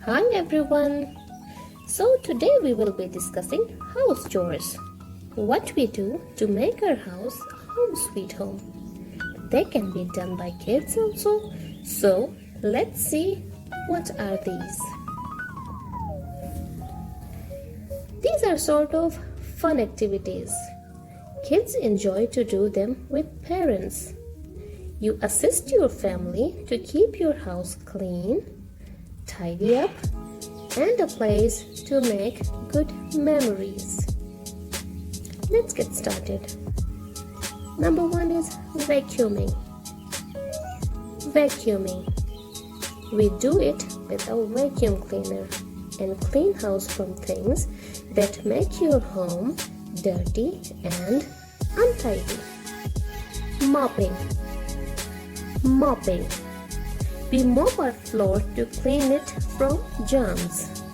Hi everyone! So today we will be discussing house chores. What we do to make our house a home sweet home. They can be done by kids also. So let's see what are these. These are sort of fun activities. Kids enjoy to do them with parents. You assist your family to keep your house clean, tidy up, and a place to make good memories. Let's get started. Number 1 is vacuuming. Vacuuming. We do it with a vacuum cleaner and clean house from things that make your home dirty and untidy. Mopping. Mopping. We mop our floor to clean it from germs.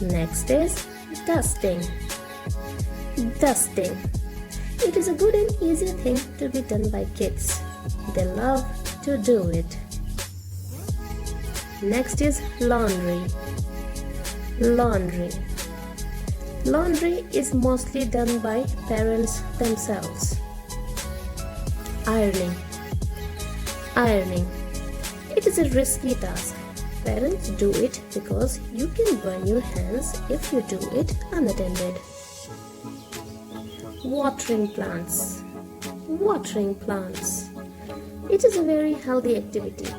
Next is dusting. Dusting. It is a good and easy thing to be done by kids. They love to do it. Next is laundry. Laundry. Laundry is mostly done by parents themselves. Ironing. Ironing. It is a risky task. Parents do it because you can burn your hands if you do it unattended. Watering plants. Watering plants. It is a very healthy activity.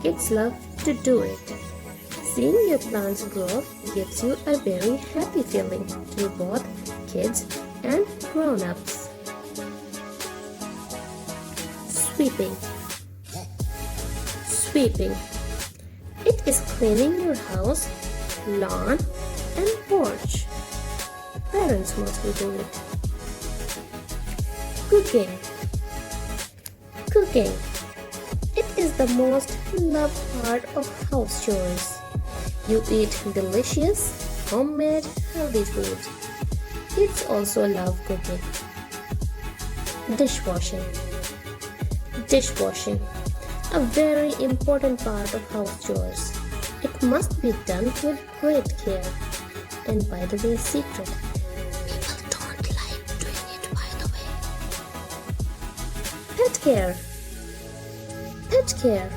Kids love to do it. Seeing your plants grow gives you a very happy feeling to both kids and grown-ups. Sweeping. Sweeping. It is cleaning your house, lawn, and porch. Parents mostly do it. Cooking. Cooking. It is the most loved part of house chores. You eat delicious, homemade, healthy food. Kids also love cooking. Dishwashing. Dishwashing. A very important part of house chores. It must be done with great care. And by the way, secret, people don't like doing it by the way. Pet care. Pet care.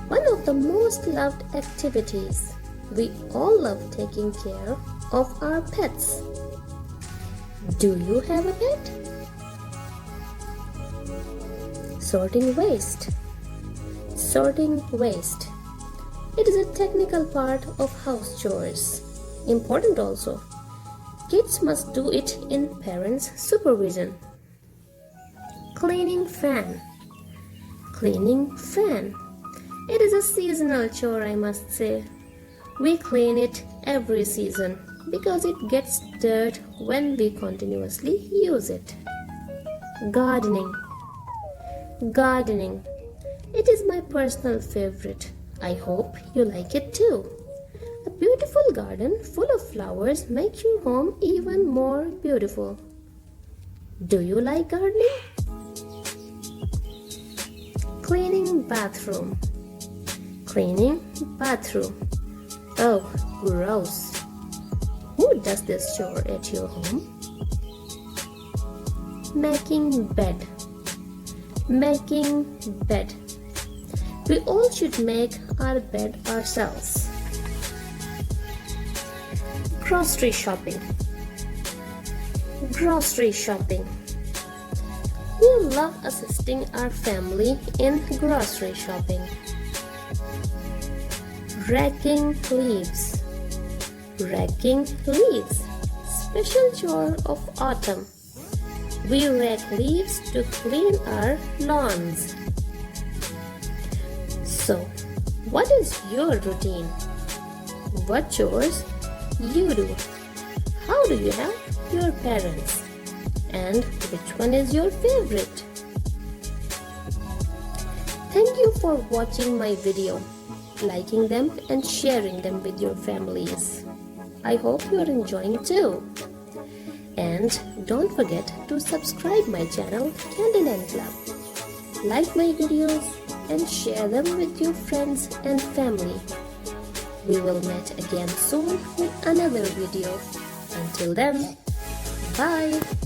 One of the most loved activities. We all love taking care of our pets. Do you have a pet? Sorting waste. Sorting waste. It is a technical part of house chores. Important also. Kids must do it in parents' supervision. Cleaning fan. Cleaning fan. It is a seasonal chore, I must say. We clean it every season because it gets dirt when we continuously use it. Gardening. Gardening. It is my personal favorite. I hope you like it too. A beautiful garden full of flowers make your home even more beautiful. Do you like gardening? Cleaning bathroom. Cleaning bathroom. Oh, gross. Who does this chore at your home? Making bed. Making bed. We all should make our bed ourselves. Grocery shopping. Grocery shopping. We love assisting our family in grocery shopping. Racking leaves. Racking leaves. Special chore of autumn. We rake leaves to clean our lawns. So, what is your routine? What chores you do? How do you help your parents? And which one is your favorite? Thank you for watching my video, liking them and sharing them with your families. I hope you are enjoying too. And don't forget to subscribe my channel Candle and Club. Like my videos and share them with your friends and family. We will meet again soon with another video. Until then, bye!